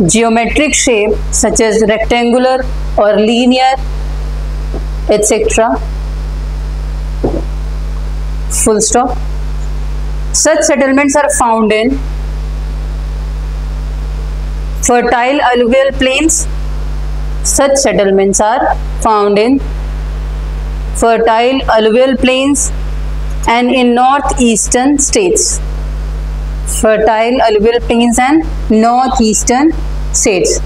geometric shape such as rectangular or linear, etc. Full stop. Such settlements are found in fertile alluvial plains. Such settlements are found in fertile alluvial plains and in northeastern states. Fertile alluvial plains and northeastern states.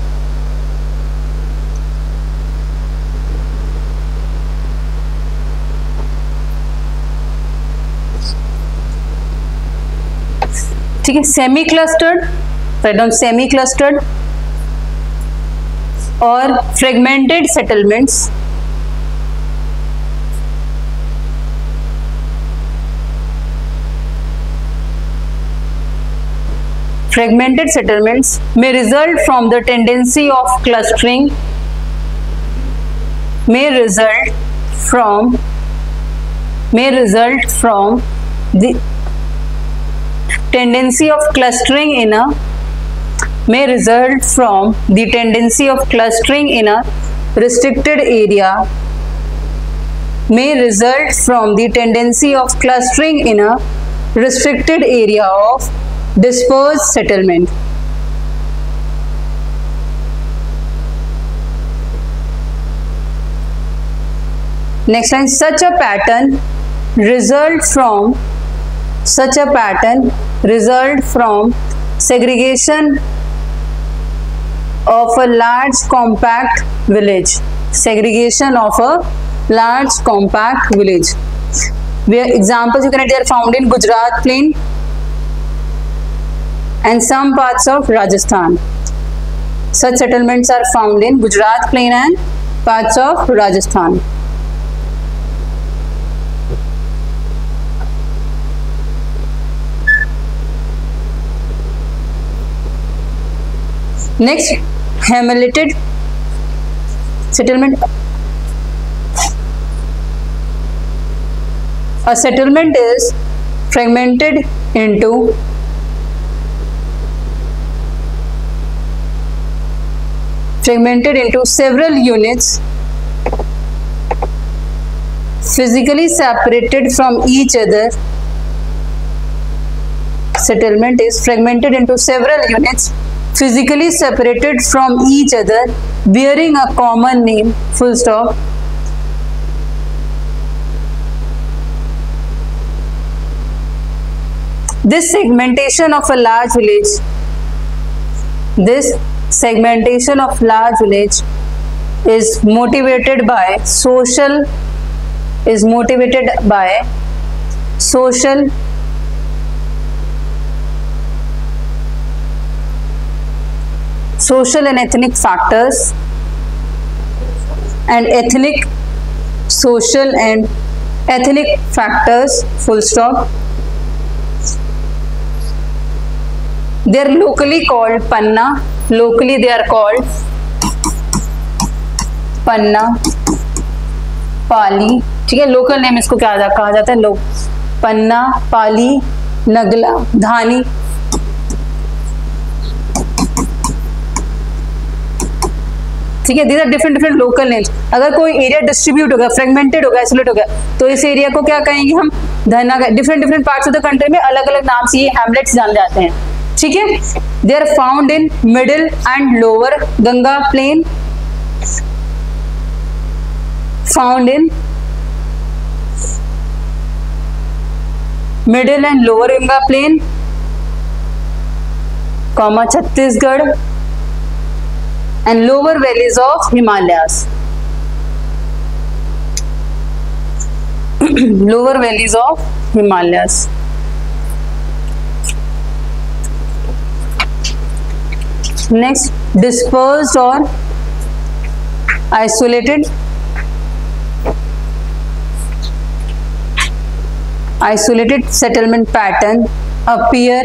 ठीक है, semi clustered, write down semi clustered और fragmented settlements fragmented settlements may result from the tendency of clustering, may result from the tendency of clustering in a restricted area, may result from the tendency of clustering in a restricted area of dispersed settlement. Next line, such a pattern result from segregation of a large compact village. Segregation of a large compact village. Where examples you can write, they are found in Gujarat plain and some parts of Rajasthan. Such settlements are found in Gujarat plain and parts of Rajasthan. Next, hamulated settlement. A settlement is fragmented into several units physically separated from each other. Settlement is fragmented into several units physically separated from each other, bearing a common name. Full stop. This segmentation of a large village is motivated by social and ethnic factors full stop. They are locally called panna. Locally they are called पन्ना, पाली, ठीक है, local name इसको क्या कहा जाता है, लोग, पन्ना, पाली, नगला, धानी, ठीक है, these are different local names. अगर कोई एरिया डिस्ट्रीब्यूट हो गया, फ्रेगमेंटेड हो गया, आइसोलेट हो गया, तो इस एरिया को क्या कहेंगे हम, धना। Different parts of the country में अलग अलग नाम से ये हैमलेट्स जाने जाते हैं, ठीक है। They are found in middle and lower Ganga plain, found in middle and lower Ganga plain, Chhattisgarh and lower valleys of Himalayas. Lower valleys of Himalayas. Next, dispersed or isolated. Isolated settlement pattern appear.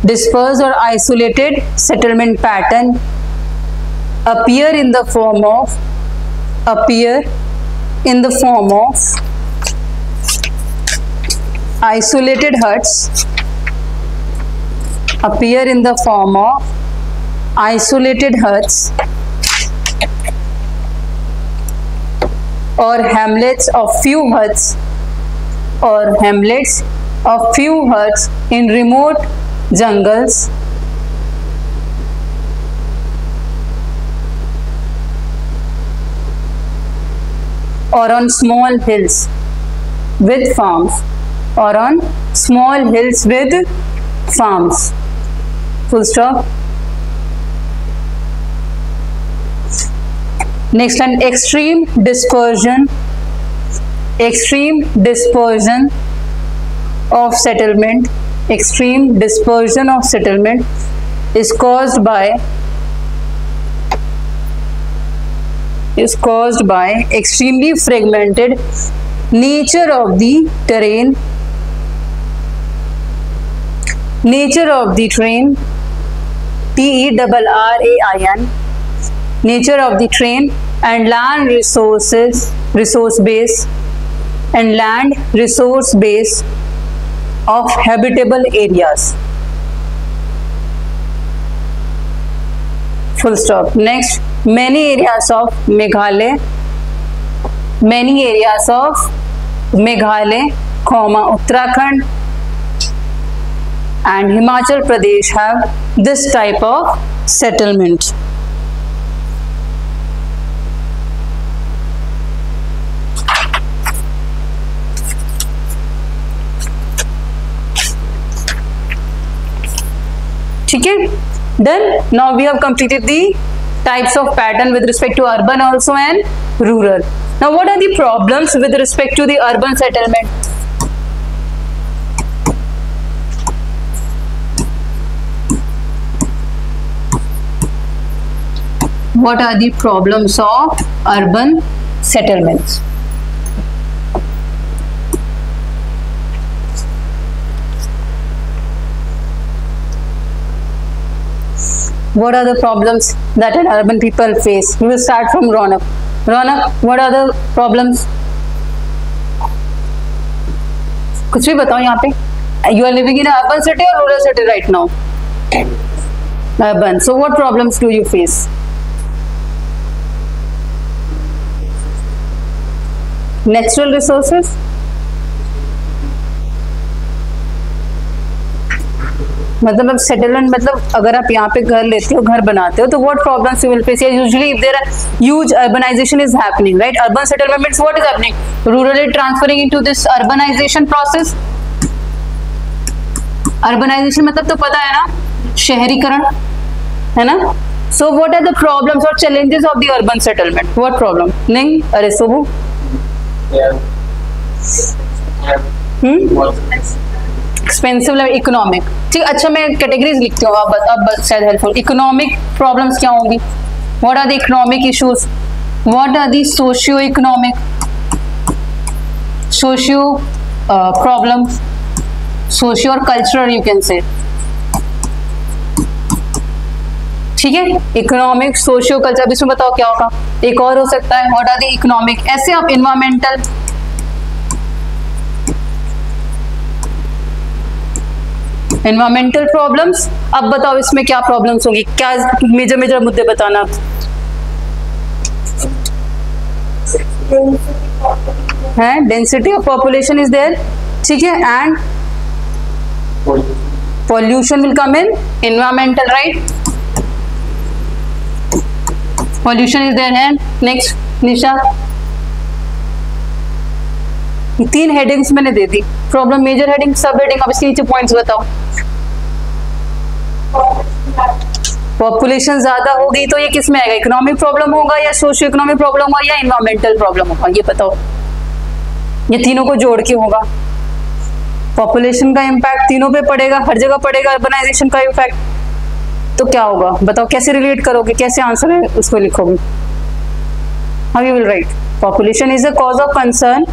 Dispersed or isolated settlement pattern appear in the form of isolated huts appear in the form of isolated huts or hamlets of few huts in remote jungles or on small hills with farms, full stop. Next one, extreme dispersion of settlement. Extreme dispersion of settlement is caused by extremely fragmented nature of the terrain, TERRAIN, nature of the terrain and land resource base of habitable areas. Full stop. Next, many areas of Meghalaya, Uttarakhand and Himachal Pradesh have this type of settlement. Okay, done. Now we have completed the types of pattern with respect to urban also and rural. Now what are the problems with respect to the urban settlement? What are the problems of urban settlements? What are the problems that an urban people face? We will start from Ronak. Ronak, what are the problems? कुछ भी बताओ यहाँ पे. You are living in an urban city or rural city right now? Urban. So what problems do you face? Natural resources. मतलब अब settlement मतलब अगर आप यहाँ पे घर लेते हो, घर बनाते हो, तो what problems you will face? Usually if there are huge urbanization is happening, right? Urban settlement means what is happening? Rural is transferring into this urbanization process. Urbanization मतलब तो पता है ना, शहरीकरण, है ना? So what are the problems or challenges of the urban settlement? What problem? नहीं, अरे सोबू? Expensive level economic. ठीक, अच्छा मैं कैटेगरीज लिखती हूँ, अब शायद हेल्पफुल. इकोनॉमिक प्रॉब्लम्स क्या होंगी? What are the economic issues? What are the socio economic problems? Socio और कल्चरल यू कैन से. ठीक है, इकोनॉमिक, सोशियो, कल्चर. इसमें बताओ क्या होगा? एक और हो सकता है व्हाट आर द इकोनॉमिक. ऐसे आप एनवायरमेंटल प्रॉब्लम्स. अब बताओ इसमें क्या प्रॉब्लम्स होंगी, क्या मेजर मुद्दे बताना. है density of population is there. ठीक है, and pollution will come in environmental, right? Pollution is there. And next Nisha, ये 3 हेडिंग्स मैंने दे दी. Problem, major heading, sub heading. अब इसके नीचे पॉइंट्स बताओ. पॉपुलेशन ज्यादा होगी तो ये किस में आएगा? इकोनॉमिक प्रॉब्लम होगा या सोशियो इकोनॉमिक प्रॉब्लम होगा या एनवायरमेंटल प्रॉब्लम होगा? ये बताओ. ये तीनों को जोड़ के होगा. पॉपुलेशन का इम्पैक्ट तीनों पे पड़ेगा, हर जगह पड़ेगा. अर्बनाइजेशन का इम्पैक्ट तो क्या होगा बताओ? कैसे रिलेट करोगे, कैसे आंसर है उसको लिखोगे? How you will write? Population is the cause of concern.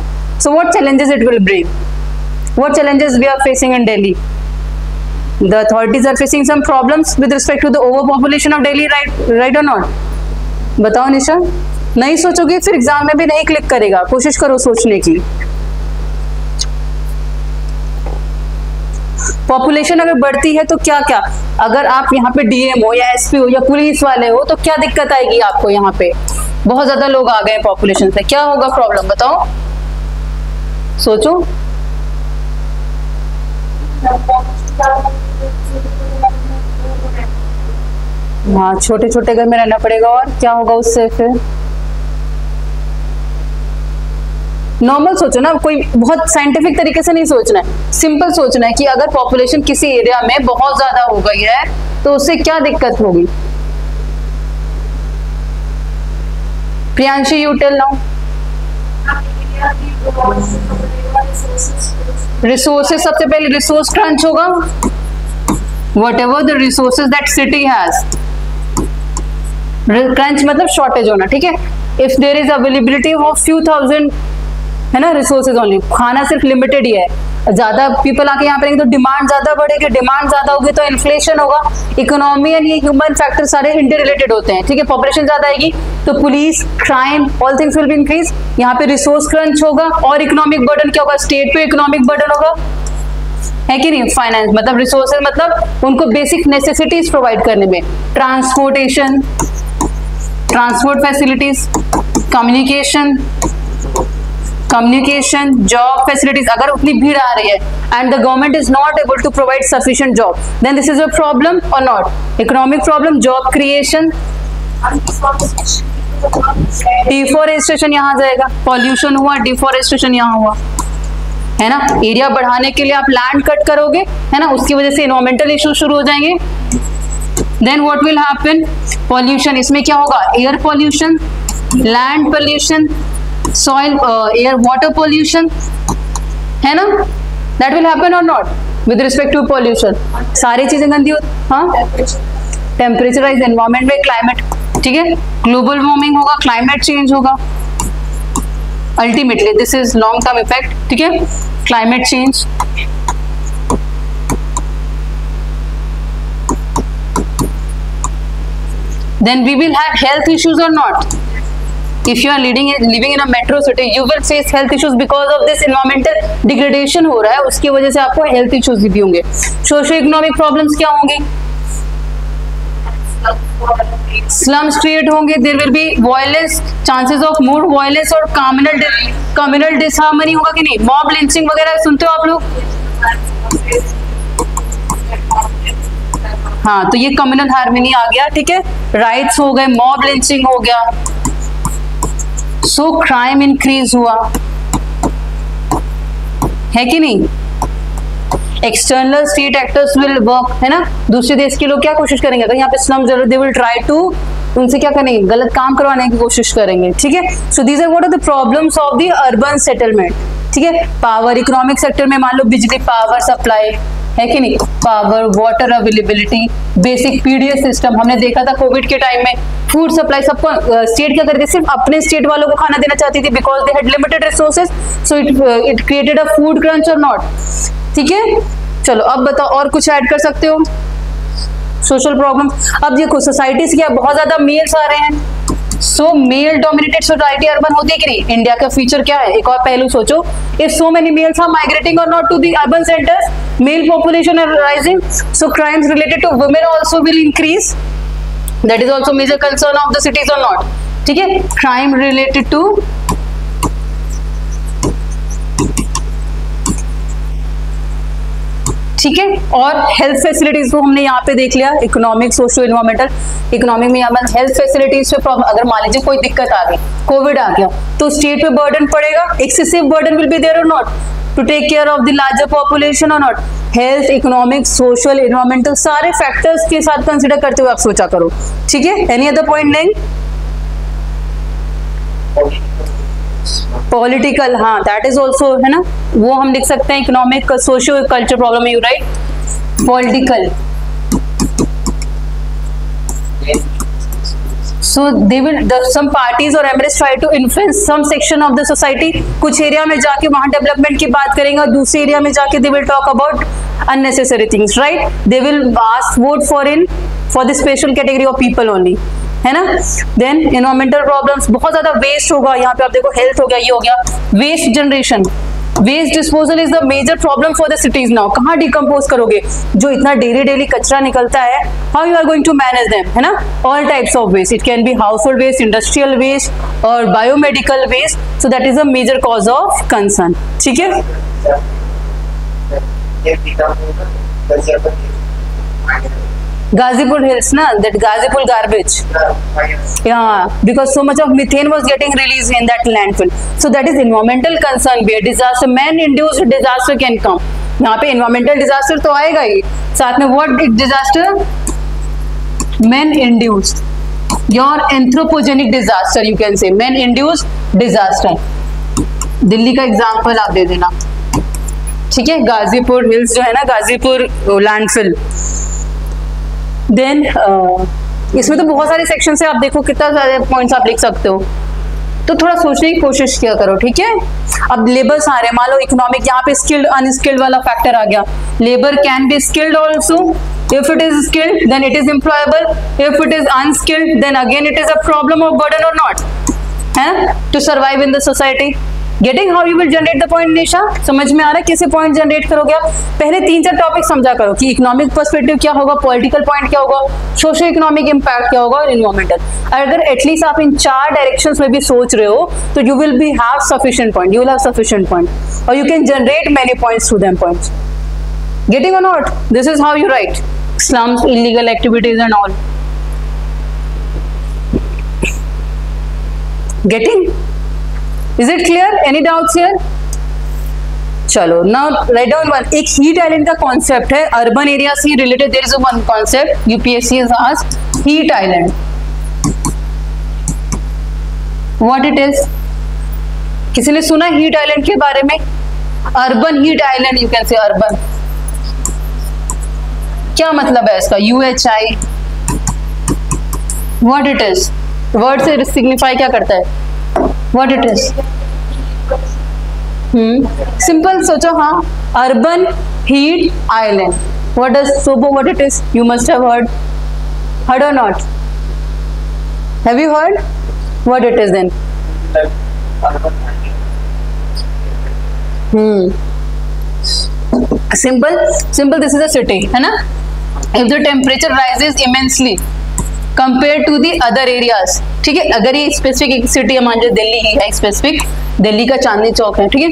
So what challenges it will bring? What challenges we are facing in Delhi? The authorities are facing some problems with respect to the overpopulation of Delhi, right or not? बताओ निशा. नहीं सोचोगे फिर exam में भी नहीं click करेगा. कोशिश करो सोचने की. पॉपुलेशन अगर बढ़ती है तो क्या क्या, अगर आप यहाँ पे डीएम हो या एसपी हो या पुलिस वाले हो तो क्या दिक्कत आएगी आपको, यहाँ पे बहुत ज्यादा लोग आ गए पॉपुलेशन से, क्या होगा प्रॉब्लम बताओ, सोचो। हाँ, छोटे छोटे घर में रहना पड़ेगा, और क्या होगा उससे फिर, नॉर्मल सोचो ना, कोई बहुत साइंटिफिक तरीके से नहीं सोचना है, सिंपल सोचना है कि अगर पॉपुलेशन किसी एरिया में बहुत ज्यादा हो गई है तो उससे क्या दिक्कत होगी। Priyanshi, you tell now. Resources, सबसे पहले रिसोर्स क्रंच होगा, whatever the resources that city has, crunch मतलब शॉर्टेज होना, ठीक है। If there is availability of few thousand, है ना, रिसोर्सेज ओनली, खाना सिर्फ लिमिटेड ही है, ज्यादा पीपल आके यहाँ पे रहेंगे तो डिमांड ज्यादा बढ़ेगी, डिमांड ज्यादा होगी तो इन्फ्लेशन होगा, इकोनॉमी एंड ये ह्यूमन फैक्टर सारे इंटर रिलेटेड होते हैं, ठीक है। पॉपुलेशन ज्यादा आएगी तो police, crime, all things will be increase, यहाँ पे रिसोर्स क्रंच होगा, और इकोनॉमिक बर्डन क्या होगा, स्टेट पे इकोनॉमिक बर्डन होगा, है कि नहीं। फाइनेंस मतलब रिसोर्सेज मतलब उनको बेसिक नेसेसिटीज प्रोवाइड करने में, transportation, transport facilities, communication, job facilities, अगर उतनी भीड़ आ रही है and the government is not able to provide sufficient job, then this is a problem or not. Economic problem, job creation, deforestation यहाँ जाएगा, पॉल्यूशन हुआ, डिफॉरेस्टेशन यहाँ हुआ, है ना। एरिया बढ़ाने के लिए आप लैंड कट करोगे, है ना, उसकी वजह से एनवायरमेंटल इश्यू शुरू हो जाएंगे। Then what will happen, pollution, इसमें क्या होगा, air pollution, land pollution, soil, air water pollution, है ना, दैट विल हैपन और not with respect to pollution, सारी चीजें गंदी होती, हाँ। टेम्परेचराइज एनवायरमेंट में क्लाइमेट, ठीक है, ग्लोबल वार्मिंग होगा, क्लाइमेट चेंज होगा, ultimately this is long term effect, ठीक है, climate change. Then we will have health issues or not. If you are living in a metro city, you will face health issues because of this environmental degradation हो रहा है, उसकी वजह से आपको health issues भी होंगे। Socio economic problems क्या होंगी, slums create होंगे, there will be violence, chances of more violence और communal disharmony होगा कि नहीं, mob lynching वगैरह सुनते हो आप लोग, हाँ, तो ये कम्युनल हार्मनी आ गया, ठीक है, राइट्स हो गए, मॉब लिंचिंग हो गया, सो क्राइम इंक्रीज हुआ, है कि नहीं। External state actors will work, है ना, दूसरे देश के लोग क्या कोशिश करेंगे, अगर यहाँ पे स्लम जरूर, दे विल ट्राई टू, उनसे क्या करेंगे, गलत काम करवाने की कोशिश करेंगे, ठीक है। So these are what are the problems of the urban settlement, ठीक है। पावर, इकोनॉमिक सेक्टर में मान लो बिजली, पावर सप्लाई, है कि नहीं, power, water availability, basic PDS system, हमने देखा था कोविड के टाइम में, फूड सप्लाई, सबको स्टेट क्या करती थी, सिर्फ अपने स्टेट वालों को खाना देना चाहती थी because they had limited resources, so it created a food crunch और नॉट, ठीक है। चलो अब बताओ, और कुछ ऐड कर सकते हो, सोशल प्रॉब्लम। अब देखो सोसाइटीज क्या, बहुत ज्यादा मेल्स आ रहे हैं, सो मेल डोमिनेटेड सोसाइटी अर्बन होती है कि नहीं। इंडिया का फीचर क्या है, एक और पहलू सोचो, if so many males are migrating or not to the urban centres, male population are rising, so crimes related to women also will increase, that is also major concern of the cities or not, ठीक है। Crime related to, ठीक है, और health facilities को हमने यहाँ पे देख लिया, इकोनॉमिक, सोशो एनवायरमेंटल। इकोनॉमिक में यहाँ हेल्थ फैसिलिटीज पे प्रॉब्लम, अगर मान लीजिए कोई दिक्कत आ गई, कोविड आ गया, तो स्टेट पे बर्डन पड़ेगा, excessive burden will be there or not to take care of the larger population or not. Health, economic, social, environmental सारे फैक्टर्स के साथ कंसिडर करते हुए आप सोचा करो, ठीक है। एनी अदर पॉइंट नहीं, पॉलिटिकल, हाँ, दैट इज ऑल्सो, है ना, वो हम लिख सकते हैं, economic, socio culture problem, you write, political, so they will, some parties or MLAs try to influence some section of the society, कुछ एरिया में जाके वहां डेवलपमेंट की बात करेंगे और दूसरे एरिया में जाके they will talk about unnecessary things, right, they will ask vote for the special category of people only, है ना। देन एनवायरमेंटल प्रॉब्लम्स, बहुत ज्यादा वेस्ट होगा, यहाँ पे आप देखो हेल्थ हो गया, ये हो गया, waste generation, waste disposal is the major problem for the cities now. कहाँ डिकम्पोज करोगे? जो इतना डेली कचरा निकलता है, how you are going to manage them, है ना? All types of waste, it can be household waste, industrial waste और biomedical waste, so that is a major cause of concern. ठीक है, Gazipur Hills, na, that Gazipur garbage. Yeah, because so much of methane was getting released in that landfill. So that is environmental concern where disaster, man-induced disaster can come. यहाँ पे environmental disaster तो आएगा ही, साथ में what disaster? Man-induced. Your anthropogenic disaster, you can say, man-induced disaster. Delhi का example आप दे देना, ठीक है? गाजीपुर हिल्स जो है ना, गाजीपुर लैंडफिल। देन इसमें तो बहुत सारे सेक्शन है, आप देखो कितना सारे पॉइंट्स आप लिख सकते हो, तो थोड़ा सोचने की कोशिश किया करो, ठीक है? अब लेबर्स आ रहे हैं, मान लो इकोनॉमिक, यहाँ पे स्किल्ड अनस्किल्ड वाला फैक्टर आ गया। Labour can be skilled also, if it is skilled then it is employable, if it is unskilled then again it is a problem of burden or not, है to survive in the society. Getting how you will generate the point, निशा? समझ में आ रहा है कैसे point generate करोगे आप? पहले 3-4 topic समझा करो कि इकोनॉमिक पर्सपेक्टिव क्या होगा, पॉलिटिकल पॉइंट क्या होगा, सोशो इकोनॉमिक इम्पैक्ट क्या होगा और इन्वायरमेंटल। अगर एटलीस्ट आप इन 4 डायरेक्शंस में भी सोच रहे हो तो you will be have sufficient point, you will have sufficient point और you can generate many points through them points. Getting or not? This is how you write. Slums, illegal activities and all. Getting? Is it clear? Any doubts here? चलो, now write down one. एक heat island का concept है, urban area से related. There is one concept UPSC has asked, heat island. What it is? किसी ने सुना heat island के बारे में? Urban heat island, you can say urban. क्या मतलब है इसका? UHI, what it is? Word से सिग्निफाई क्या करता है? What it is? सिंपल सोचो, हाँ, urban heat island. What does Sobo? What it is? You must have heard or not? Have you heard? What it is then? Simple. This is a city, है ना? If the temperature rises immensely compared to the other areas, ठीक है? अगर ये specific एक city है, मान लो दिल्ली ही है, स्पेसिफिक दिल्ली का चांदनी चौक है, ठीक है?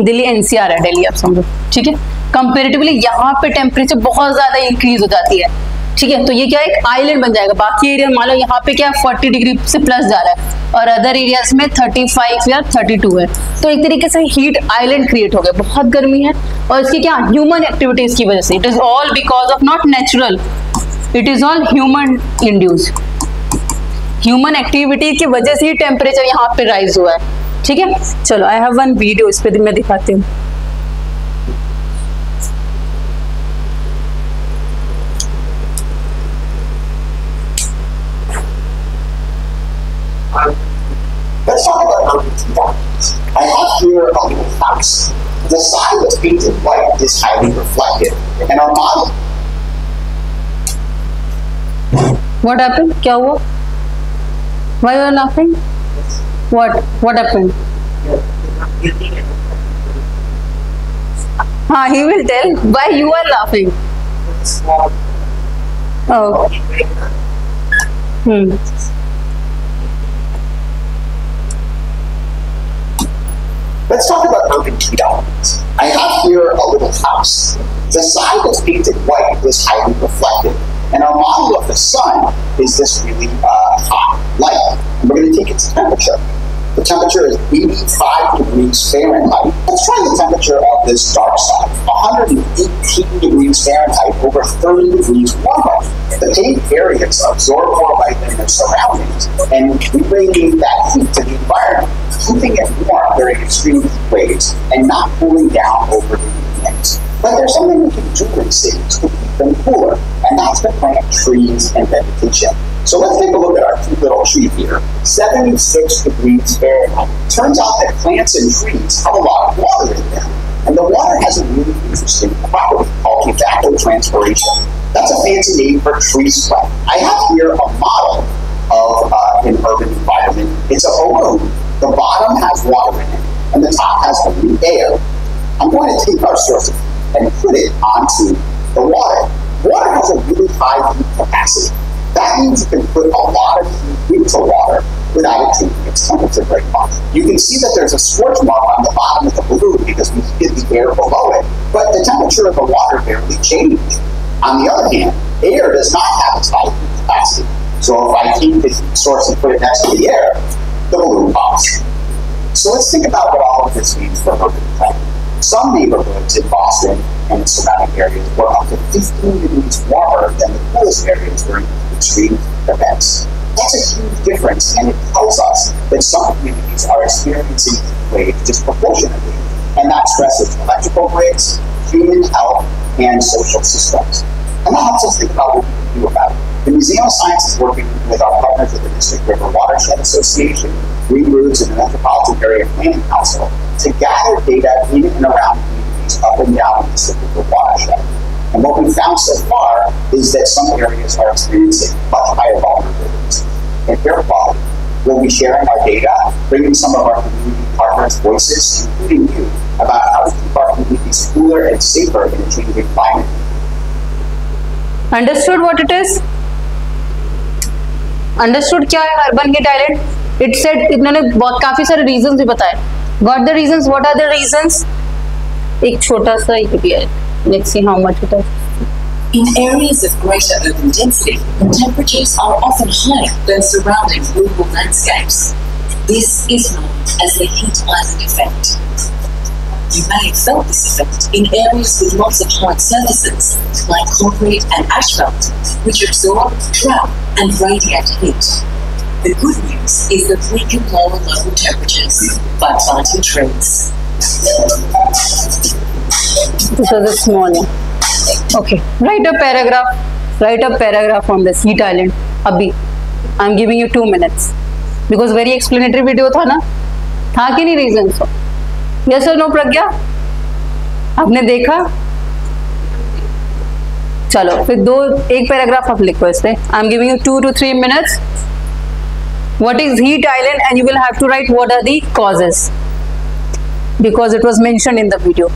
दिल्ली NCR है, दिल्ली आप समझो, ठीक है? कंपेरेटिवली यहाँ पे टेम्परेचर बहुत ज्यादा इंक्रीज हो जाती है, ठीक है? तो ये क्या एक आइलैंड बन जाएगा. बाकी एरिया मान लो यहाँ पे क्या 40 डिग्री से प्लस जा रहा है और अदर एरियाज में 35 या 32 है, तो एक तरीके से हीट आइलैंड क्रिएट हो गया. बहुत गर्मी है और इसकी क्या ह्यूमन एक्टिविटीज की वजह से. It is all because of not natural, it is all human induced. Human activity की वजह से ही टेम्परेचर यहाँ पे राइज हुआ है, ठीक है? चलो, आई हैव वन वीडियो, इस पे मैं दिखाती हूँ. Let's talk about urban development. I have here a little house. The side that's painted white is highly reflective, and our model. What happened? क्या हुआ? Why you are laughing? What happened? हाँ, he will tell why you are laughing. Oh. Let's talk about urban development. I have here a little house. The side that's painted white is highly reflective, and our model of the sun is this really hot light. And we're going to take its temperature. The temperature is 85 degrees Fahrenheit. Let's try the temperature of this dark side. 118 degrees Fahrenheit over 30 degrees warmer. The paved areas absorb more light than their surroundings, and we bring that heat to the environment, keeping it warm during extreme heat waves and not cooling down over the evenings. But there's something we can do in cities to keep them cooler, and that's to plant trees and vegetation. So let's take a look at our cute little tree here. 76 degrees Fahrenheit. Turns out that plants and trees have a lot of water in them, and the water has a really interesting property called evapotranspiration. That's a fancy name for tree sweat. I have here a model of an urban environment. It's a balloon. The bottom has water in it, and the top has only air. I'm going to take our source of heat and put it onto the water. Water has a really high heat capacity. That means you can put a lot of heat into water without it changing its temperature very much. You can see that there's a scorch mark on the bottom of the balloon because we heated the air below it, but the temperature of the water barely changed. On the other hand, air does not have its high heat capacity. So if I heat the heat source and put it next to the air, the balloon pops. So let's think about what all of this means for urban planning. Some neighborhoods in Boston and its surrounding areas were up to 15 degrees warmer than the coolest areas during extreme events. That's a huge difference, and it tells us that some communities are experiencing heat waves disproportionately, and that stresses electrical grids, human health, and social systems. And that helps us think about what we can do about it. The Museum of Science is working with our partners at the Mystic River Watershed Association, Green Roots, and the Metropolitan Area Planning Council to gather data in and around communities up and down the Mystic River Watershed. And what we've found so far is that some areas are experiencing much higher vulnerabilities in air quality. We'll be sharing our data, bringing some of our community partners' voices, including you, about how to keep our communities cooler and safer in a changing climate. Understood what it is? Understood क्या है urban heat island? It said इन्होंने काफी सारे reasons भी बताए. Got the reasons? What are the reasons? एक छोटा सा ये भी है. Let's see how much it is. In areas of greater urban density, temperatures are often higher than surrounding rural landscapes. This is known as the heat island effect. You may have felt this effect in areas with lots of hard surfaces, like concrete and asphalt, which absorb, trap, and radiate heat. The good news is that we can lower local temperatures by planting trees. This was a small one. Okay, write a paragraph on this heat island. Abhi, I'm giving you 2 minutes because very explanatory video था ना? था कि नहीं reasons? Yes or no, प्रज्ञा? आपने देखा? चलो फिर एक पैराग्राफ आप लिखो इस पे. I'm giving you 2 to 3 minutes. What is heat island? And you will have to write what are the causes because it was mentioned in the video.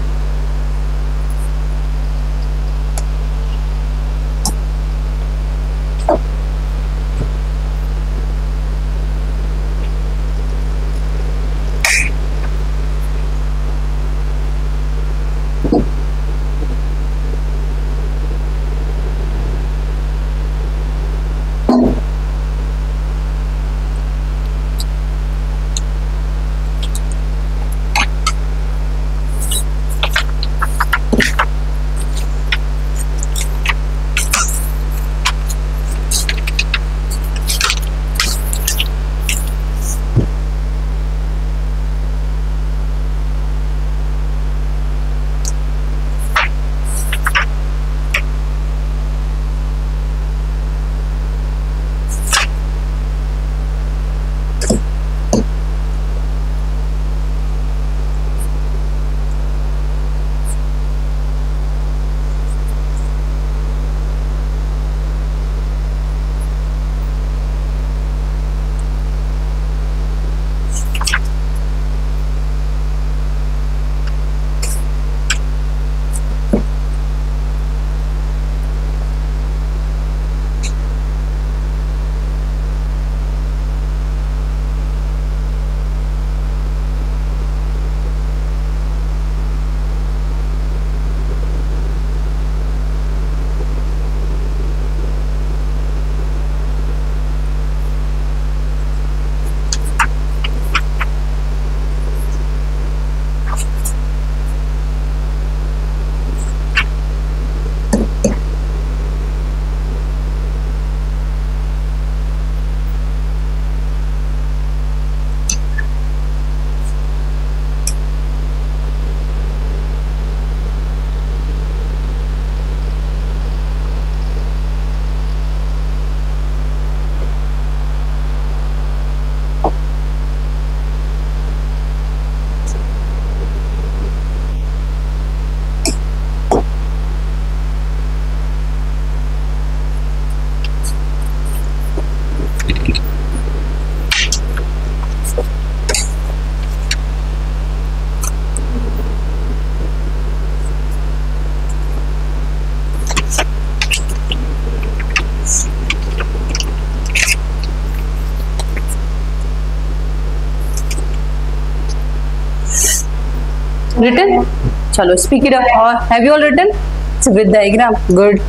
Written? Chalo, speak it up. Or have you all written? It's with diagram. Good.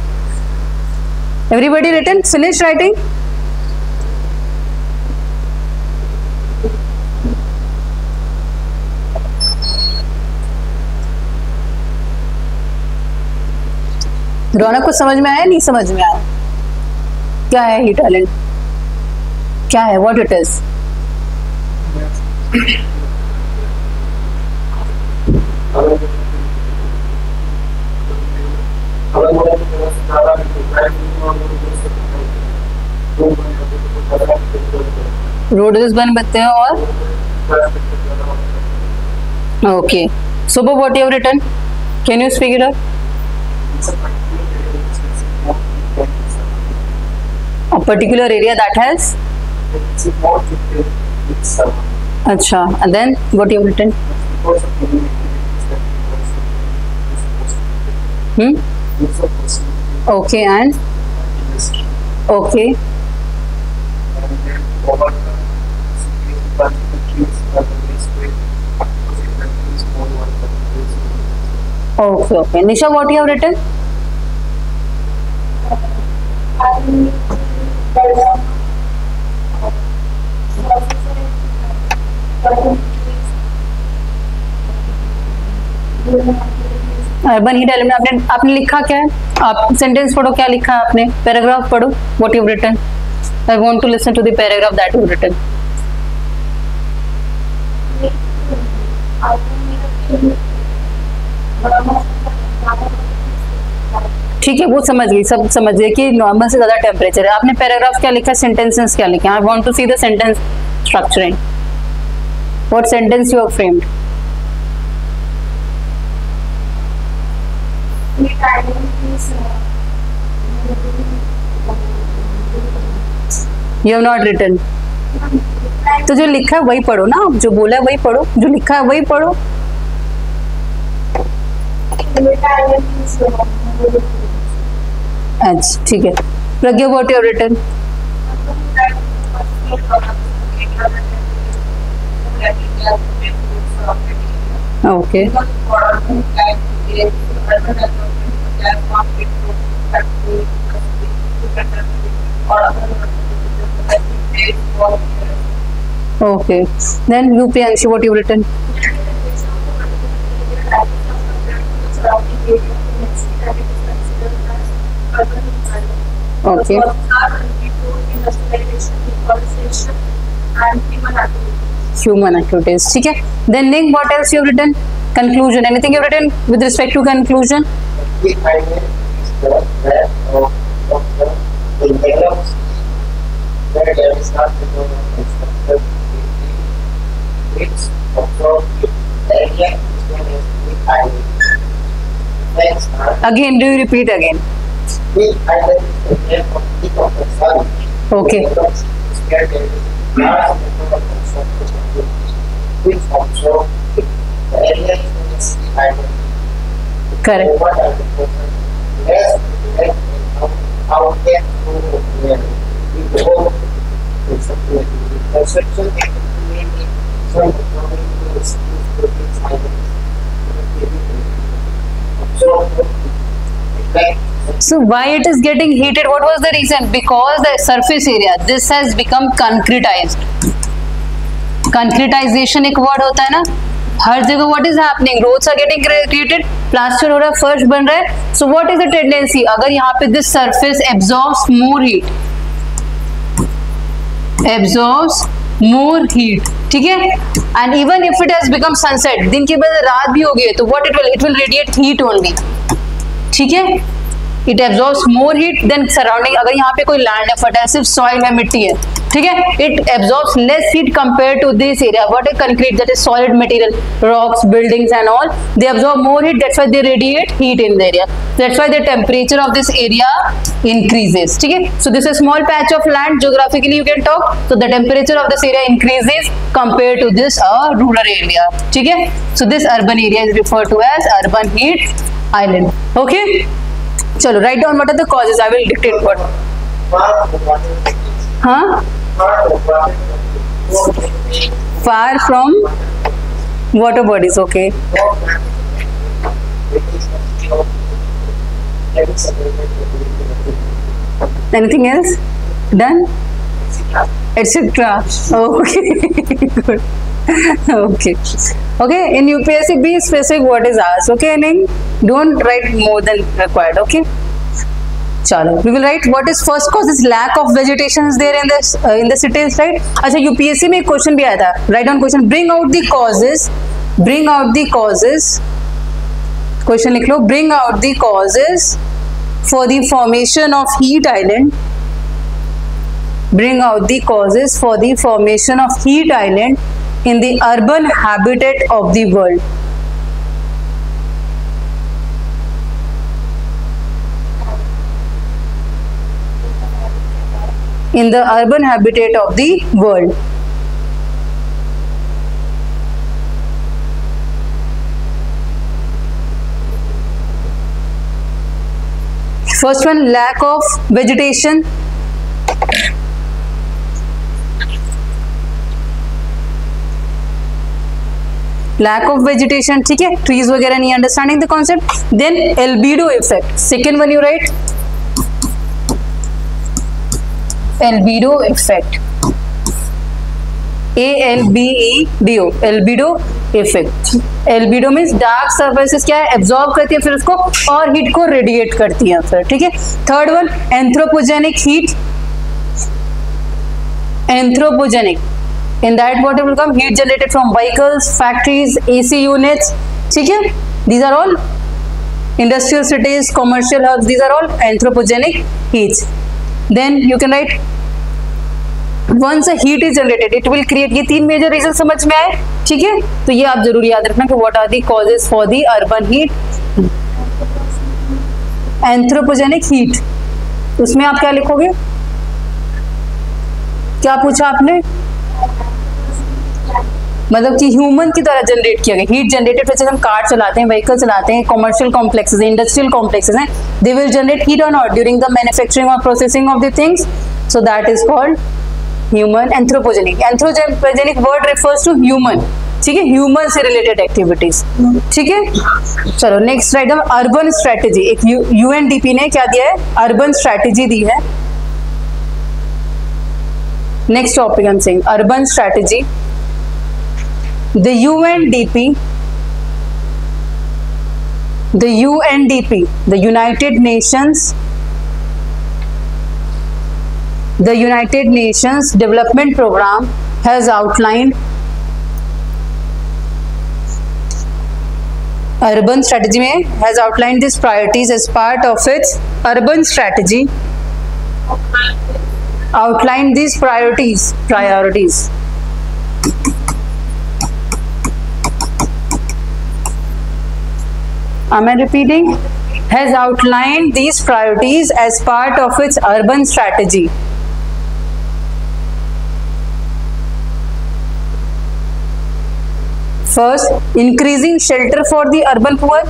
Everybody written? Finish writing? रौनक को समझ में आया? नहीं समझ में आया? क्या है हीट आइलैंड? क्या है? What it is? रोडवेज बन सकते हैं और ओके. सुबह what you have written? Can you speak it up? A particular area that has. Acha. And then what you have written? Okay, and okay. Okay. Nisha, what you have written? Urban heat element आपने लिखा क्या है? आप sentence पढ़ो, क्या लिखा है आपने? पैराग्राफ पढ़ो. What you have written? I want to listen to the paragraph that you have written. ठीक है, वो समझ गई, सब समझ गए कि नॉर्मल से ज्यादा टेम्परेचर है. आपने पैराग्राफ क्या लिखा? सेंटेंसेस क्या लिखे? I want to see the sentence structuring. What sentence you have framed? You have not written. तो जो लिखा है वही पढ़ो ना, जो बोला है वही पढ़ो, जो लिखा है वही पढ़ो. अच्छा ठीक है. Pragya, what you have written? Okay. Okay. Then you, Priyanshi, what you written? Okay. Human activities. ठीक है. Then Ning, what else you have written? Conclusion. Anything you have written with respect to conclusion? Again, do you repeat again? Okay. Correct. So why it is getting heated? What was the reason? Because the surface area, this has become concretized. Concretization एक word होता है ना, हर जगह what is happening? Roads are getting created, plaster हो रहा है, फर्श बन रहा है. So what is the tendency? अगर यहाँ पे this surface absorbs more heat, ठीक है. And even if it has become sunset, दिन के बाद रात भी हो गई है, तो what it will radiate heat only. ठीक है. It absorbs more heat than surrounding. अगर यहाँ पे कोई लैंड है, फर्टाइल सिर्फ सॉइल है, मिट्टी है, ठीक है. It absorbs less heat compared to this area. What is concrete? That is solid material, rocks, buildings, and all. They absorb more heat. That's why they radiate heat in the area. That's why the temperature of this area increases. ठीक है. So this is a small patch of land. Geographically, you can talk. So the temperature of this area increases compared to this rural area. ठीक है. So this urban area is referred to as urban heat island. Okay. चलो, write down what are the causes. I will dictate what. हाँ? Far from water bodies. Okay. Anything else? Done? Etc. Okay. Good. Okay. Okay. In UPSC, be specific what is asked. Okay, Ning? Don't write more than required. Okay. Chalo. We will write what is first cause is lack of vegetation is there in the cities, right? अच्छा UPSC में एक question भी आया था. Write down question. Bring out the causes. Bring out the causes. Question लिख लो. Bring out the causes for the formation of heat island. Bring out the causes for the formation of heat island in the urban habitat of the world. In the urban habitat of the world. First one, lack of vegetation. Lack of vegetation, ठीक है, trees वगैरह नहीं, understanding the concept. Then albedo effect. Second one you write albedo effect. ALBEDO. albedo effect. albedo means dark surfaces क्या है, absorb करती है फिर उसको और heat को radiate करती है फिर, ठीक है. Third one, anthropogenic heat. Anthropogenic. In that what will come? Heat generated from vehicles, factories, AC units. ठीक है? These are all industrial cities, commercial hubs. These are all anthropogenic heats. Then you can write once a heat is generated, it will create. ये तीन major reasons समझ में आए, ठीक है? तो ये आप जरूर याद रखना कि what are the causes for the urban heat? Anthropogenic heat. उसमें आप क्या लिखोगे? क्या पूछा आपने? मतलब कि ह्यूमन की तरह जनरेट किया गया हीट जनरेटेड. जैसे हम कार चलाते हैं, व्हीकल चलाते हैं, कमर्शियल कॉम्प्लेक्सेस, इंडस्ट्रियल कॉम्प्लेक्सेस हैं, दे विल जनरेट हीट और नॉट ड्यूरिंग द मैन्युफैक्चरिंग और processing of the things. So that is called human. Anthropogenic. Anthropogenic word refers to human, ठीक है, ह्यूमन से रिलेटेड एक्टिविटीज, ठीक है. चलो नेक्स्ट राइट हम अर्बन स्ट्रेटेजी. एक यूएनडीपी ने क्या दिया है? अर्बन स्ट्रेटेजी दी है. Next topic I am saying urban strategy. The UNDP, the United Nations Development Program has outlined urban strategy में has outlined these priorities as part of its urban strategy. Outlined these priorities. Am I repeating? Has outlined these priorities as part of its urban strategy. First, increasing shelter for the urban poor.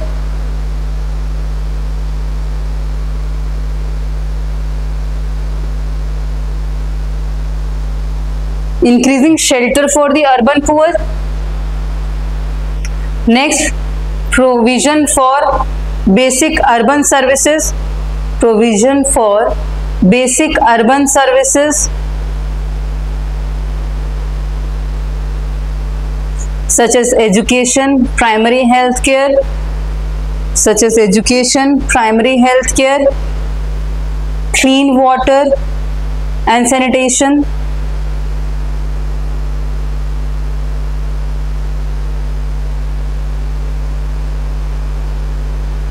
Increasing shelter for the urban poor. Next, provision for basic urban services. Provision for basic urban services such as education, primary health care, clean water and sanitation.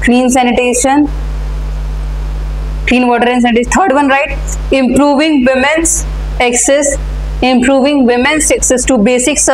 Clean water and sanitation. Third one, right? Improving women's access to basic services.